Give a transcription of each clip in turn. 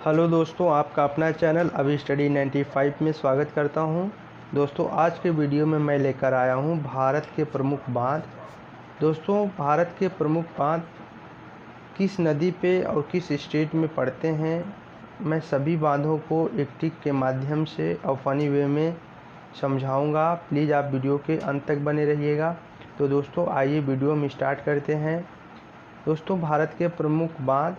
Hello दोस्तों, आपका अपना चैनल अभी स्टडी 95 में स्वागत करता हूं। दोस्तों, आज के वीडियो में मैं लेकर आया हूं भारत के प्रमुख बांध। दोस्तों, भारत के प्रमुख बांध किस नदी पे और किस स्टेट में पड़ते हैं, मैं सभी बांधों को एक टिक के माध्यम से और फनी वे में समझाऊंगा। प्लीज़ आप वीडियो के अंत तक बने रहिएगा। तो दोस्तों, आइए वीडियो में स्टार्ट करते हैं। दोस्तों, भारत के प्रमुख बांध।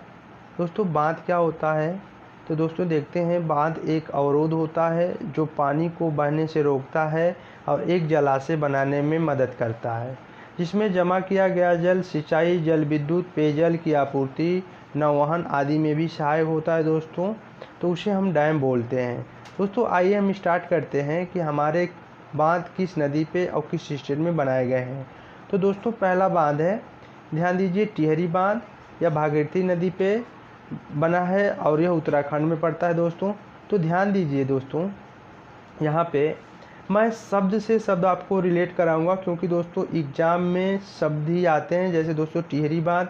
दोस्तों, बांध क्या होता है? तो दोस्तों देखते हैं, बांध एक अवरोध होता है जो पानी को बहने से रोकता है और एक जलाशय बनाने में मदद करता है, जिसमें जमा किया गया जल सिंचाई, जल विद्युत, पेयजल की आपूर्ति, नौवहन आदि में भी सहायक होता है दोस्तों। तो उसे हम डैम बोलते हैं। दोस्तों, आइए हम स्टार्ट करते हैं कि हमारे बांध किस नदी पे और किस स्टेट में बनाए गए हैं। तो दोस्तों, पहला बांध है, ध्यान दीजिए, टिहरी बांध या भागीरथी नदी पे बना है और यह उत्तराखंड में पड़ता है दोस्तों। तो ध्यान दीजिए दोस्तों, यहाँ पे मैं शब्द से शब्द आपको रिलेट कराऊंगा, क्योंकि दोस्तों एग्जाम में शब्द ही आते हैं। जैसे दोस्तों, टिहरी बांध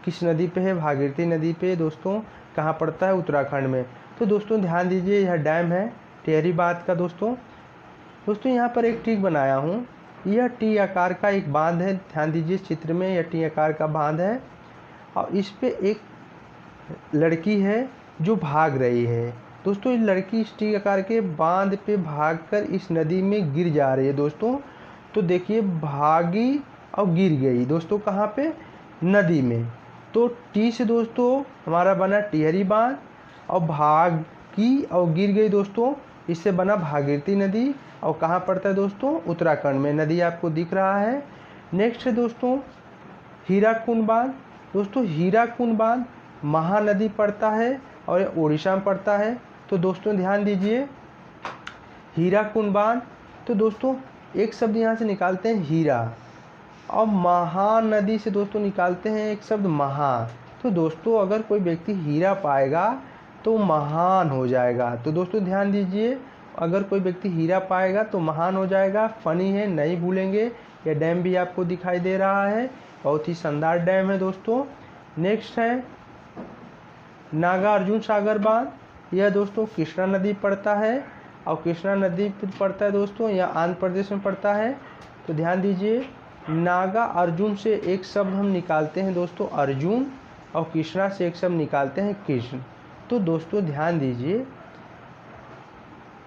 किस नदी पे है? भागीरथी नदी पे दोस्तों। कहाँ पड़ता है? उत्तराखंड में। तो दोस्तों ध्यान दीजिए, यह डैम है टिहरी बांध का दोस्तों। यहाँ पर एक टिक बनाया हूँ, यह टी आकार का एक बांध है। ध्यान दीजिए चित्र में, यह टी आकार का बांध है और इस पे एक लड़की है जो भाग रही है दोस्तों। इस लड़की इस टी आकार के बांध पे भागकर इस नदी में गिर जा रही है दोस्तों। तो देखिए, भागी और गिर गई दोस्तों। कहाँ पे? नदी में। तो टी से दोस्तों हमारा बना टिहरी बांध और भागी और गिर गई दोस्तों, इससे बना भागीरथी नदी। और कहाँ पड़ता है दोस्तों? उत्तराखंड में। नदी आपको दिख रहा है। नेक्स्ट है दोस्तों हीराकुंड बांध। दोस्तों, हीराकुंड बांध महानदी पड़ता है और यह उड़ीसा में पड़ता है। तो दोस्तों ध्यान दीजिए, हीराकुंड बांध। तो दोस्तों एक शब्द यहाँ से निकालते हैं हीरा, और महानदी से दोस्तों निकालते हैं एक शब्द महा। तो दोस्तों अगर कोई व्यक्ति हीरा पाएगा तो महान हो जाएगा। तो दोस्तों ध्यान दीजिए, अगर कोई व्यक्ति हीरा पाएगा तो महान हो जाएगा। फनी है, नहीं भूलेंगे। यह डैम भी आपको दिखाई दे रहा है, बहुत ही शानदार डैम है दोस्तों। नेक्स्ट है नागार्जुन सागर बांध। यह दोस्तों कृष्णा नदी पड़ता है और कृष्णा नदी पर पड़ता है दोस्तों, यह आंध्र प्रदेश में पड़ता है। तो ध्यान दीजिए, नागा अर्जुन से एक शब्द हम निकालते हैं दोस्तों अर्जुन, और कृष्णा से एक शब्द निकालते हैं कृष्ण। तो दोस्तों ध्यान दीजिए,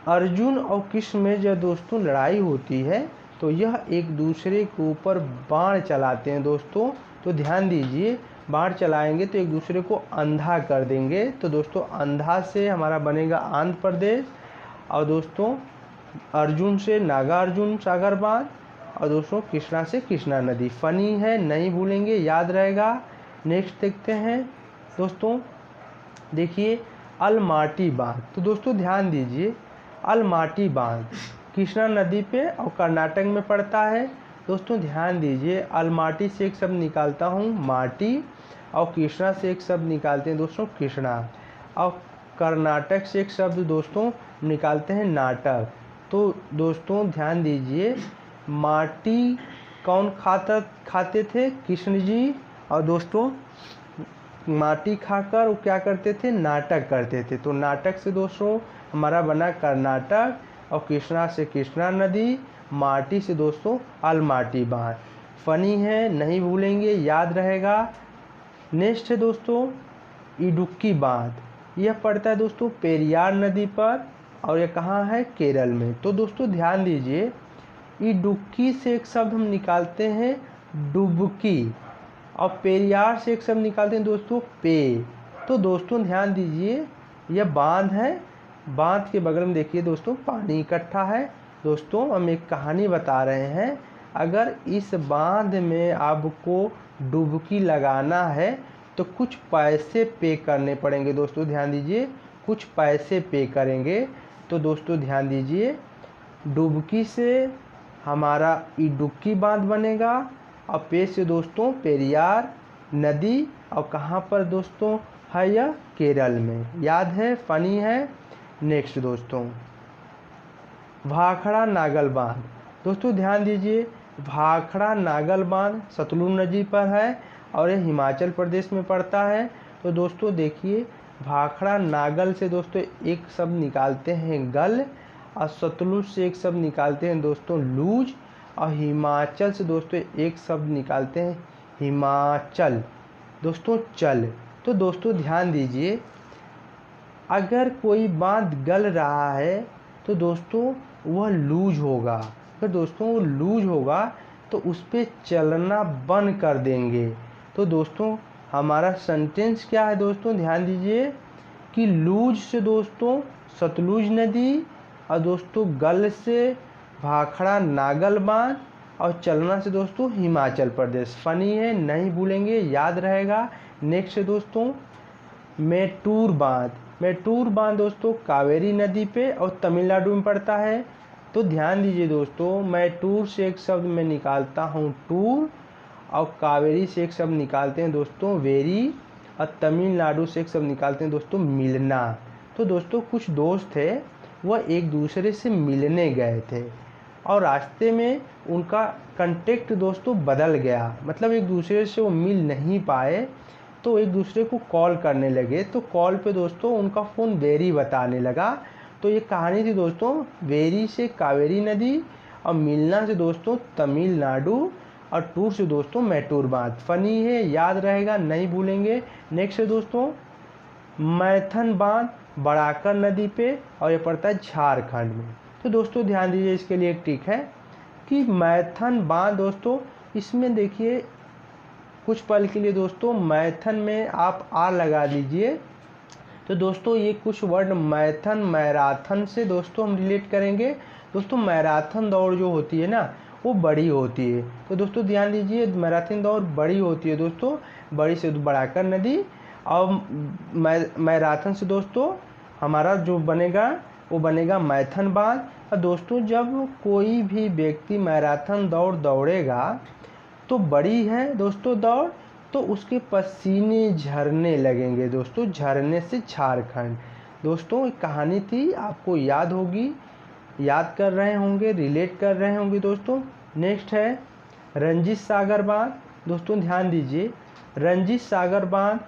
अर्जुन और कृष्ण में जब दोस्तों लड़ाई होती है तो यह एक दूसरे के ऊपर बाण चलाते हैं दोस्तों। तो ध्यान दीजिए, बाण चलाएंगे तो एक दूसरे को अंधा कर देंगे। तो दोस्तों अंधा से हमारा बनेगा आंध्र प्रदेश, और दोस्तों अर्जुन से नागार्जुन सागर बांध, और दोस्तों कृष्णा से कृष्णा नदी। फनी है, नहीं भूलेंगे, याद रहेगा। नेक्स्ट देखते हैं दोस्तों, देखिए अलमाटी बांध। तो दोस्तों ध्यान दीजिए, अलमाटी बांध कृष्णा नदी पे और कर्नाटक में पड़ता है। दोस्तों ध्यान दीजिए, अलमाटी से एक शब्द निकालता हूँ माटी, और कृष्णा से एक शब्द निकालते हैं दोस्तों कृष्णा, और कर्नाटक से एक शब्द दोस्तों निकालते हैं नाटक। तो दोस्तों ध्यान दीजिए, माटी कौन खाते थे? कृष्ण जी। और दोस्तों माटी खाकर वो क्या करते थे? नाटक करते थे। तो नाटक से दोस्तों हमारा बना कर्नाटक, और कृष्णा से कृष्णा नदी, माटी से दोस्तों अलमाटी बांध। फनी है, नहीं भूलेंगे, याद रहेगा। नेक्स्ट है दोस्तों इडुक्की बांध। यह पड़ता है दोस्तों पेरियार नदी पर, और यह कहाँ है? केरल में। तो दोस्तों ध्यान दीजिए, इडुक्की से एक शब्द हम निकालते हैं डुबकी, और पेरियार से एक शब्द निकालते हैं दोस्तों पे। तो दोस्तों ध्यान दीजिए, यह बांध है, बांध के बगल में देखिए दोस्तों पानी इकट्ठा है। दोस्तों हम एक कहानी बता रहे हैं, अगर इस बांध में आपको डुबकी लगाना है तो कुछ पैसे पे करने पड़ेंगे। दोस्तों ध्यान दीजिए, कुछ पैसे पे करेंगे। तो दोस्तों ध्यान दीजिए, डुबकी से हमारा इडुक्की बांध बनेगा, और पे से दोस्तों पेरियार नदी, और कहाँ पर दोस्तों है? यह केरल में। याद है, फनी है। नेक्स्ट दोस्तों भाखड़ा नागल बांध। दोस्तों ध्यान दीजिए, भाखड़ा नागल बांध सतलुज नदी पर है और यह हिमाचल प्रदेश में पड़ता है। तो दोस्तों देखिए, भाखड़ा नागल से दोस्तों एक शब्द निकालते हैं गल, और सतलुज से एक शब्द निकालते हैं दोस्तों लूज, और हिमाचल से दोस्तों एक शब्द निकालते हैं हिमाचल दोस्तों चल। तो दोस्तों ध्यान दीजिए, अगर कोई बांध गल रहा है तो दोस्तों वह लूज होगा। अगर दोस्तों वो लूज होगा तो उस पर चलना बंद कर देंगे। तो दोस्तों हमारा सेंटेंस क्या है दोस्तों, ध्यान दीजिए कि लूज से दोस्तों सतलुज नदी, और दोस्तों गल से भाखड़ा नागल बांध, और चलना से दोस्तों हिमाचल प्रदेश। फनी है, नहीं भूलेंगे, याद रहेगा। नेक्स्ट है दोस्तों मेटूर बांध। मेटूर बांध दोस्तों कावेरी नदी पे और तमिलनाडु में पड़ता है। तो ध्यान दीजिए दोस्तों, मेटूर से एक शब्द मैं निकालता हूँ टूर, और कावेरी से एक शब्द निकालते हैं दोस्तों वेरी, और तमिलनाडु से एक शब्द निकालते हैं दोस्तों मिलना। तो दोस्तों कुछ दोस्त थे, वह एक दूसरे से मिलने गए थे और रास्ते में उनका कंटेक्ट दोस्तों बदल गया, मतलब एक दूसरे से वो मिल नहीं पाए, तो एक दूसरे को कॉल करने लगे। तो कॉल पे दोस्तों उनका फ़ोन वेरी बताने लगा। तो ये कहानी थी दोस्तों वेरी से कावेरी नदी, और मिलना से दोस्तों तमिलनाडु, और टूर से दोस्तों मेटूर बांध। फनी है, याद रहेगा, नहीं भूलेंगे। नेक्स्ट है दोस्तों मैथन बांध बड़ाकर नदी पे, और ये पड़ता है झारखंड में। तो दोस्तों ध्यान दीजिए, इसके लिए एक ट्रिक है कि मैथन बांध दोस्तों, इसमें देखिए कुछ पल के लिए दोस्तों मैथन में आप आर लगा दीजिए। तो दोस्तों ये कुछ वर्ड मैथन मैराथन से दोस्तों हम रिलेट करेंगे। दोस्तों मैराथन दौड़ जो होती है ना वो बड़ी होती है। तो दोस्तों ध्यान दीजिए, मैराथन दौड़ बड़ी होती है दोस्तों, बड़ी से बड़ाकर नदी, और मैराथन से दोस्तों हमारा जो बनेगा वो बनेगा मैथन बांध। और दोस्तों जब कोई भी व्यक्ति मैराथन दौड़ दौड़ेगा तो बड़ी है दोस्तों दौड़, तो उसके पसीने झरने लगेंगे दोस्तों, झरने से झारखंड। दोस्तों एक कहानी थी, आपको याद होगी, याद कर रहे होंगे, रिलेट कर रहे होंगे दोस्तों। नेक्स्ट है रंजीत सागर बांध। दोस्तों ध्यान दीजिए, रंजीत सागर बांध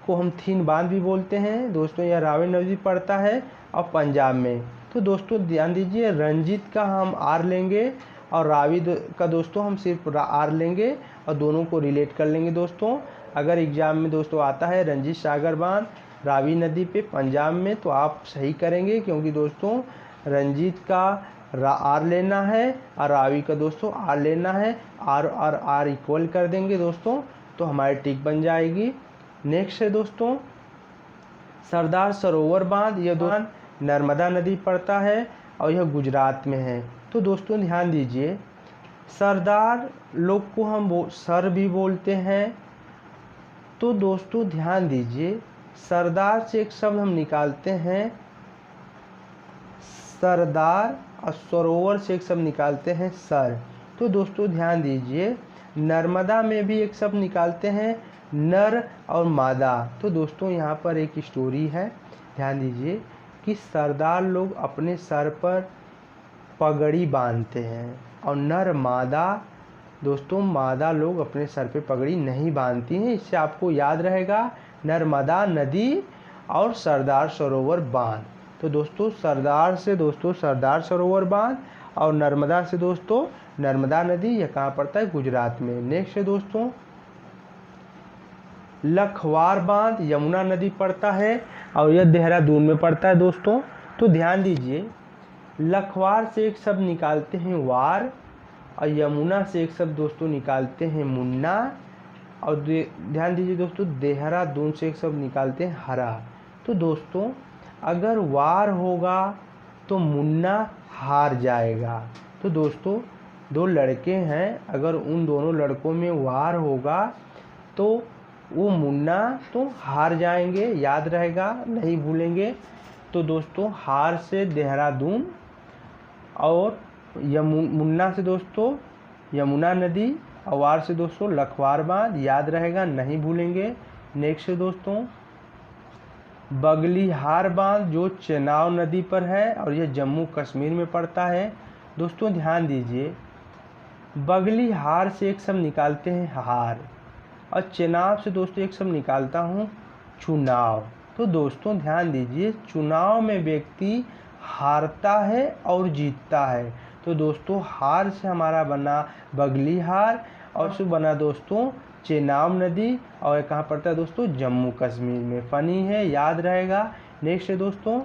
को हम थीन बांध भी बोलते हैं दोस्तों, यह रावी नदी पड़ता है और पंजाब में। तो दोस्तों ध्यान दीजिए, रंजीत का हम आर लेंगे और रावी का दोस्तों हम सिर्फ आर लेंगे, और दोनों को रिलेट कर लेंगे दोस्तों। अगर एग्जाम में दोस्तों आता है रंजीत सागर बांध रावी नदी पे पंजाब में, तो आप सही करेंगे, क्योंकि दोस्तों रंजीत का आर लेना है और रावी का दोस्तों आर लेना है। आर और आर इक्वल कर देंगे दोस्तों, तो हमारी टिक बन जाएगी। नेक्स्ट है दोस्तों सरदार सरोवर बांध। यह बांध नर्मदा नदी पड़ता है और यह गुजरात में है। तो दोस्तों ध्यान दीजिए, सरदार लोग को हम सर भी बोलते हैं। तो दोस्तों ध्यान दीजिए, सरदार से एक शब्द हम निकालते हैं सरदार, और सरोवर से एक शब्द निकालते हैं सर। तो दोस्तों ध्यान दीजिए, नर्मदा में भी एक शब्द निकालते हैं नर और मादा। तो दोस्तों यहाँ पर एक स्टोरी है, ध्यान दीजिए कि सरदार लोग अपने सर पर पगड़ी बांधते हैं, और नर मादा दोस्तों मादा लोग अपने सर पे पगड़ी नहीं बांधती हैं। इससे आपको याद रहेगा नर्मदा नदी और सरदार सरोवर बांध। तो दोस्तों सरदार से दोस्तों सरदार सरोवर बांध, और नर्मदा से दोस्तों नर्मदा नदी, यह कहाँ पड़ता है, गुजरात में। नेक्स्ट है दोस्तों लखवार बांध, यमुना नदी पड़ता है और यह देहरादून में पड़ता है दोस्तों। तो ध्यान दीजिए, लखवार से एक शब्द निकालते हैं वार, और यमुना से एक शब्द दोस्तों निकालते हैं मुन्ना, और ध्यान दीजिए दोस्तों देहरादून से एक शब्द निकालते हैं हरा। तो दोस्तों अगर वार होगा तो मुन्ना हार जाएगा। तो दोस्तों दो लड़के हैं, अगर उन दोनों लड़कों में वार होगा तो वो मुन्ना तो हार जाएंगे, याद रहेगा, नहीं भूलेंगे। तो दोस्तों हार से देहरादून, और मुन्ना से दोस्तों यमुना नदी, और वार से दोस्तों लखवार बांध, याद रहेगा, नहीं भूलेंगे। नेक्स्ट दोस्तों बगलिहार बांध जो चेनाब नदी पर है और यह जम्मू कश्मीर में पड़ता है। दोस्तों ध्यान दीजिए, बगलिहार से एक शब्द निकालते हैं हार, और चेनाब से दोस्तों एक शब्द निकालता हूँ चुनाव। तो दोस्तों ध्यान दीजिए, चुनाव में व्यक्ति हारता है और जीतता है। तो दोस्तों हार से हमारा बना बगलीहार और से बना दोस्तों चेनाब नदी, और कहाँ पड़ता है दोस्तों, जम्मू कश्मीर में। फनी है, याद रहेगा। नेक्स्ट है दोस्तों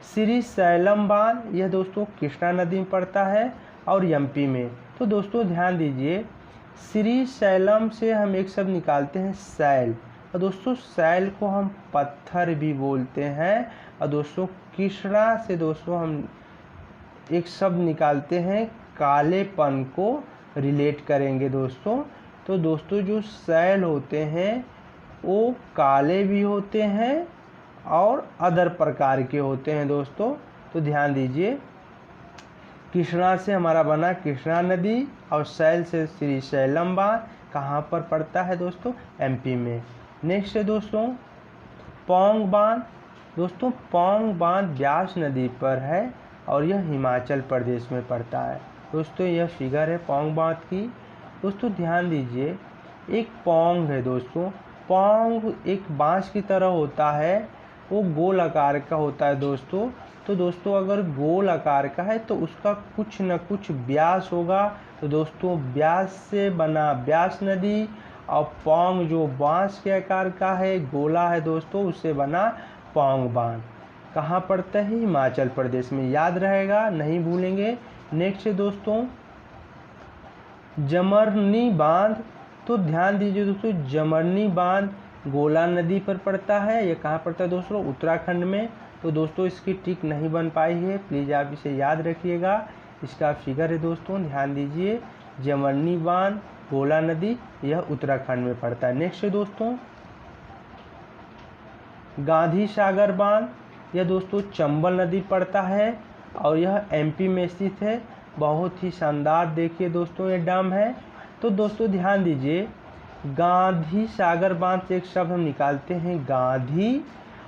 श्री सैलम बांध, यह दोस्तों कृष्णा नदी में पड़ता है और एमपी में। तो दोस्तों ध्यान दीजिए, श्री सैलम से हम एक शब्द निकालते हैं सैल, और दोस्तों सैल को हम पत्थर भी बोलते हैं। और दोस्तों कृष्णा से दोस्तों हम एक शब्द निकालते हैं कालेपन को रिलेट करेंगे दोस्तों। तो दोस्तों जो सैल होते हैं वो काले भी होते हैं और अदर प्रकार के होते हैं दोस्तों। तो ध्यान दीजिए, कृष्णा से हमारा बना कृष्णा नदी और सैल से श्री सैलम बांध, कहाँ पर पड़ता है दोस्तों, एमपी में। नेक्स्ट है दोस्तों पौंग बांध। दोस्तों पौंग बांध ब्यास नदी पर है और यह हिमाचल प्रदेश में पड़ता है। दोस्तों यह फिगर है पौंग बांध की। दोस्तों ध्यान दीजिए, एक पौंग है दोस्तों, पौंग एक बांस की तरह होता है, वो गोल आकार का होता है दोस्तों। तो दोस्तों अगर गोल आकार का है तो उसका कुछ न कुछ व्यास होगा। तो दोस्तों व्यास से बना ब्यास नदी, और पौंग जो बांस के आकार का है, गोला है दोस्तों, उससे बना पौंग बांध। कहाँ पड़ता है, हिमाचल प्रदेश में। याद रहेगा, नहीं भूलेंगे। नेक्स्ट है दोस्तों जमरनी बांध। तो ध्यान दीजिए दोस्तों, जमरनी बांध गोला नदी पर पड़ता है। यह कहाँ पड़ता है दोस्तों, उत्तराखंड में। तो दोस्तों इसकी टिक नहीं बन पाई है, प्लीज़ आप इसे याद रखिएगा। इसका फिगर है दोस्तों, ध्यान दीजिए, जमरनी बांध गोला नदी, यह उत्तराखंड में पड़ता है। नेक्स्ट है दोस्तों गांधी सागर बांध, यह दोस्तों चंबल नदी पड़ता है और यह एमपी में स्थित है। बहुत ही शानदार देखिए दोस्तों ये डैम है। तो दोस्तों ध्यान दीजिए, गांधी सागर बांध से एक शब्द हम निकालते हैं गांधी,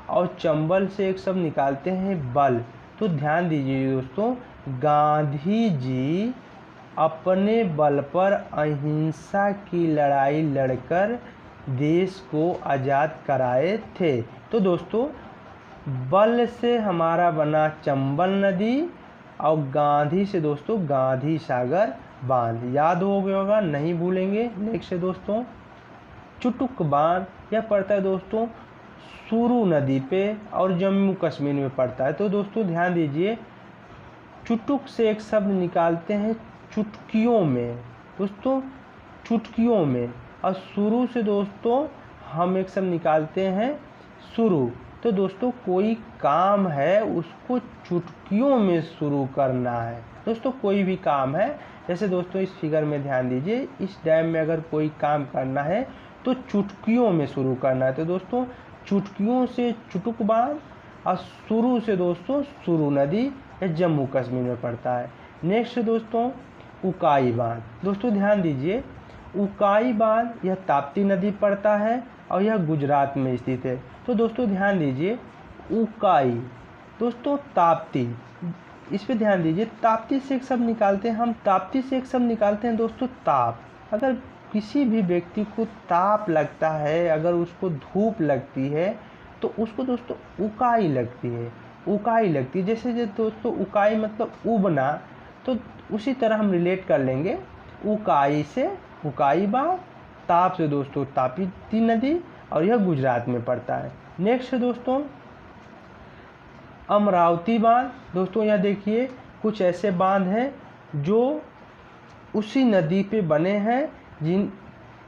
और चंबल से एक शब्द निकालते हैं बल। तो ध्यान दीजिए दोस्तों, गांधी जी अपने बल पर अहिंसा की लड़ाई लड़कर देश को आज़ाद कराए थे। तो दोस्तों बल से हमारा बना चंबल नदी और गांधी से दोस्तों गांधी सागर बांध। याद हो गया होगा, नहीं भूलेंगे। नेक्स्ट है दोस्तों चुटुक बांध, यह पड़ता है दोस्तों सुरू नदी पे और जम्मू कश्मीर में पड़ता है। तो दोस्तों ध्यान दीजिए, चुटुक से एक शब्द निकालते हैं चुटकियों में दोस्तों, चुटकियों में, और शुरू से दोस्तों हम एक शब्द निकालते हैं शुरू। तो दोस्तों कोई काम है उसको चुटकियों में शुरू करना है दोस्तों, कोई भी काम है। जैसे दोस्तों इस फिगर में ध्यान दीजिए, इस डैम में अगर कोई काम करना है तो चुटकियों में शुरू करना है। तो दोस्तों चुटकियों से चुटुक बांध और शुरू से दोस्तों सुरू नदी, यह जम्मू कश्मीर में पड़ता है। नेक्स्ट दोस्तों उकाई बांध। दोस्तों ध्यान दीजिए, उकाई बांध यह ताप्ती नदी पड़ता है और यह गुजरात में स्थित है। तो दोस्तों ध्यान दीजिए, उकाई दोस्तों ताप्ती, इस पे ध्यान दीजिए, ताप्ती से एक शब्द निकालते हैं हम, ताप्ती से एक शब्द निकालते हैं दोस्तों ताप। अगर किसी भी व्यक्ति को ताप लगता है, अगर उसको धूप लगती है तो उसको दोस्तों उकाई लगती है, उकाई लगती है। जैसे दोस्तों उकाई मतलब उबना, तो उसी तरह हम रिलेट कर लेंगे, उकाई से उकाई बांध, ताप से दोस्तों ताप्ती नदी, और यह गुजरात में पड़ता है। नेक्स्ट दोस्तों अमरावती बांध। दोस्तों यह देखिए, कुछ ऐसे बांध हैं जो उसी नदी पे बने हैं, जिन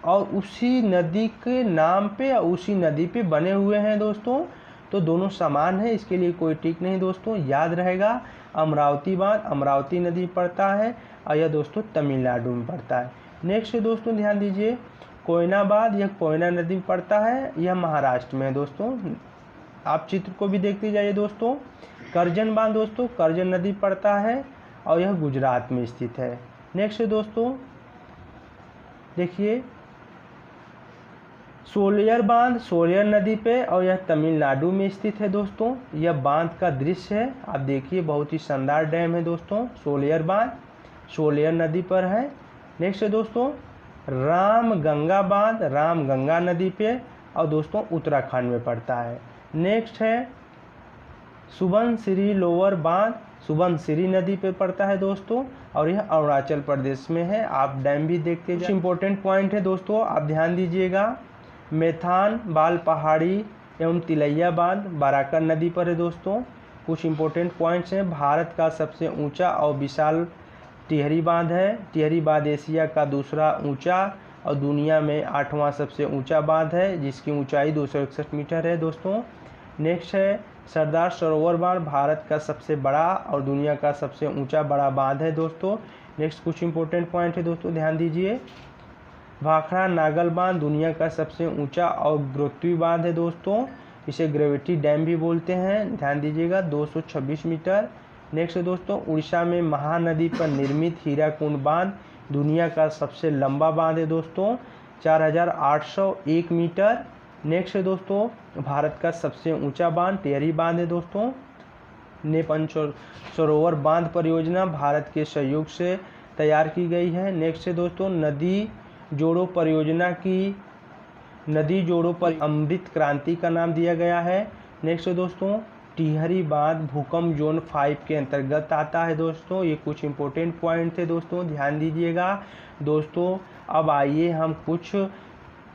और उसी नदी के नाम पे या उसी नदी पे बने हुए हैं दोस्तों। तो दोनों समान है, इसके लिए कोई टिक नहीं दोस्तों, याद रहेगा। अमरावती बांध अमरावती नदी पड़ता है और यह दोस्तों तमिलनाडु में पड़ता है। नेक्स्ट दोस्तों ध्यान दीजिए, कोयना बांध, यह कोयना नदी में पड़ता है, यह महाराष्ट्र में है दोस्तों। आप चित्र को भी देखते जाइए दोस्तों। करजन बांध दोस्तों करजन नदी पड़ता है और यह गुजरात में स्थित है। नेक्स्ट दोस्तों देखिए सोलियर बांध सोलियर नदी पे और यह तमिलनाडु में स्थित है दोस्तों। यह बांध का दृश्य है, आप देखिए, बहुत ही शानदार डैम है दोस्तों। सोलियर बांध सोलियर नदी पर है। नेक्स्ट है दोस्तों रामगंगा बांध रामगंगा नदी पे और दोस्तों उत्तराखंड में पड़ता है। नेक्स्ट है सुबनसिरी लोअर बांध, सुबनसिरी नदी पे पड़ता है दोस्तों, और यह अरुणाचल प्रदेश में है। आप डैम भी देखते हैं। कुछ इंपॉर्टेंट पॉइंट है दोस्तों, आप ध्यान दीजिएगा। मेथान बाल पहाड़ी एवं तिलैया बांध बराकर नदी पर है दोस्तों। कुछ इंपॉर्टेंट पॉइंट्स हैं। भारत का सबसे ऊंचा और विशाल टिहरी बांध है। टिहरी बांध एशिया का दूसरा ऊंचा और दुनिया में 8वां सबसे ऊंचा बांध है, जिसकी ऊंचाई 261 मीटर है दोस्तों। नेक्स्ट है सरदार सरोवर बांध, भारत का सबसे बड़ा और दुनिया का सबसे ऊंचा बड़ा बांध है दोस्तों। नेक्स्ट कुछ इंपॉर्टेंट पॉइंट है दोस्तों, ध्यान दीजिए। भाखड़ा नागल बांध दुनिया का सबसे ऊंचा और ग्रोथवी बांध है दोस्तों। इसे ग्रेविटी डैम भी बोलते हैं, ध्यान दीजिएगा, 226 मीटर। नेक्स्ट है दोस्तों उड़ीसा में महानदी पर निर्मित हीराकुंड बांध दुनिया का सबसे लंबा बांध है दोस्तों, 4801 मीटर। नेक्स्ट है दोस्तों भारत का सबसे ऊंचा बांध टिहरी बांध है दोस्तों। नेपन सरोवर बांध परियोजना भारत के सहयोग से तैयार की गई है। नेक्स्ट है दोस्तों नदी जोड़ो परियोजना की नदी जोड़ो पर अमृत क्रांति का नाम दिया गया है। नेक्स्ट है दोस्तों टिहरी बांध भूकंप जोन 5 के अंतर्गत आता है दोस्तों। ये कुछ इंपॉर्टेंट पॉइंट थे दोस्तों, ध्यान दीजिएगा दोस्तों। अब आइए हम कुछ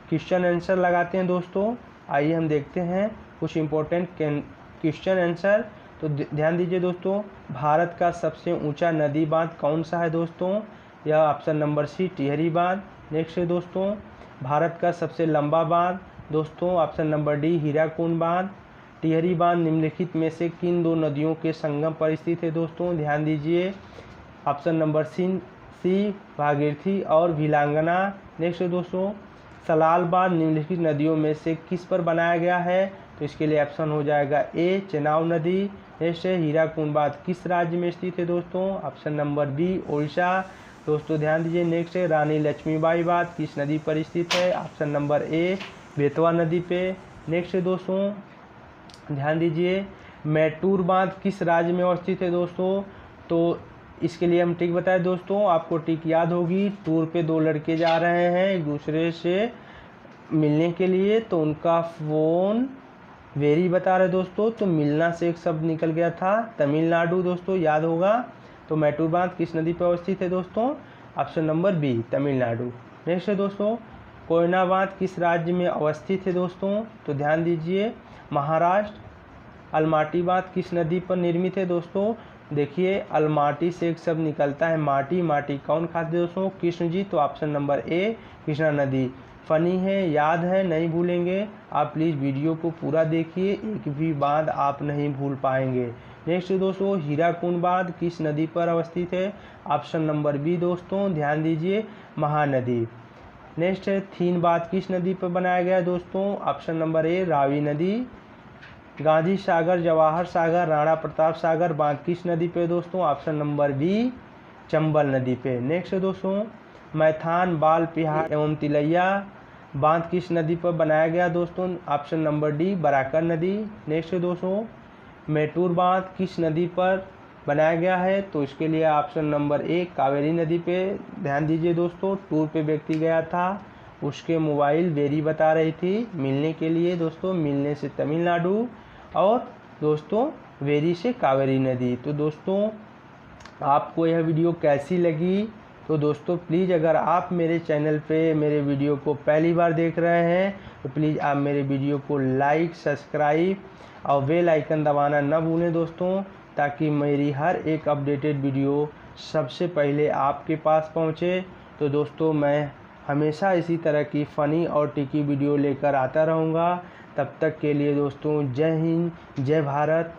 क्वेश्चन आंसर लगाते हैं दोस्तों। आइए हम देखते हैं कुछ इंपॉर्टेंट क्वेश्चन आंसर। तो ध्यान दीजिए दोस्तों, भारत का सबसे ऊंचा नदी बांध कौन सा है दोस्तों? यह ऑप्शन नंबर सी टिहरी बांध। नेक्स्ट है दोस्तों भारत का सबसे लंबा बांध दोस्तों, ऑप्शन नंबर डी हीराकुंड बांध। टिहरी बांध निम्नलिखित में से किन दो नदियों के संगम पर स्थित है दोस्तों? ध्यान दीजिए, ऑप्शन नंबर सी भागीरथी और भिलांगना। नेक्स्ट है दोस्तों सलाल बांध निम्नलिखित नदियों में से किस पर बनाया गया है? तो इसके लिए ऑप्शन हो जाएगा ए चेनाब नदी। नेक्स्ट है हीराकुंड बांध किस राज्य में स्थित है दोस्तों? Option number B Orissa. दोस्तों ध्यान दीजिए। नेक्स्ट है रानी लक्ष्मीबाई बांध किस नदी पर स्थित है? ऑप्शन नंबर ए बेतवा नदी पे। नेक्स्ट है दोस्तों ध्यान दीजिए, मैटूर बांध किस राज्य में अवस्थित है दोस्तों? तो इसके लिए हम टिक बताएं दोस्तों, आपको टिक याद होगी। टूर पे दो लड़के जा रहे हैं एक दूसरे से मिलने के लिए, तो उनका फ़ोन वेरी बता रहे दोस्तों, तो मिलना से एक शब्द निकल गया था तमिलनाडु दोस्तों, याद होगा। तो मैटूर बांध किस नदी पर अवस्थित है दोस्तों? Option number B Tamil Nadu. Next है दोस्तों कोयना बांध किस राज्य में अवस्थित है दोस्तों? तो ध्यान दीजिए महाराष्ट्र। अलमाटी बांध किस नदी पर निर्मित है दोस्तों? देखिए अलमाटी से एक शब्द निकलता है माटी, माटी कौन खाते दोस्तों? कृष्ण जी। तो ऑप्शन नंबर ए कृष्णा नदी। फनी है, याद है, नहीं भूलेंगे। आप प्लीज़ वीडियो को पूरा देखिए, एक भी बांध आप नहीं भूल पाएंगे। नेक्स्ट दोस्तों हीराकुंड बांध किस नदी पर अवस्थित है? ऑप्शन नंबर बी दोस्तों, ध्यान दीजिए महानदी। नेक्स्ट है थीन बांध किस नदी पर बनाया गया है दोस्तों? ऑप्शन नंबर ए रावी नदी। गांधी सागर, जवाहर सागर, राणा प्रताप सागर बांध किस नदी पे दोस्तों? ऑप्शन नंबर बी चंबल नदी पे। नेक्स्ट है दोस्तों मैथान बाल पिहाड़ एवं तिलैया बांध किस नदी पर बनाया गया दोस्तों? ऑप्शन नंबर डी बराकर नदी। नेक्स्ट है दोस्तों मैटूर बांध किस नदी पर बनाया गया है? तो इसके लिए ऑप्शन नंबर ए कावेरी नदी पे। ध्यान दीजिए दोस्तों, टूर पे व्यक्ति गया था, उसके मोबाइल वेरी बता रही थी मिलने के लिए दोस्तों, मिलने से तमिलनाडु और दोस्तों वेरी से कावेरी नदी। तो दोस्तों आपको यह वीडियो कैसी लगी? तो दोस्तों प्लीज़ अगर आप मेरे चैनल पे मेरे वीडियो को पहली बार देख रहे हैं तो प्लीज़ आप मेरे वीडियो को लाइक, सब्सक्राइब और बेल आइकन दबाना न भूलें दोस्तों, ताकि मेरी हर एक अपडेटेड वीडियो सबसे पहले आपके पास पहुंचे। तो दोस्तों मैं हमेशा इसी तरह की फ़नी और टिकी वीडियो लेकर आता रहूँगा। तब तक के लिए दोस्तों जय हिंद, जय भारत।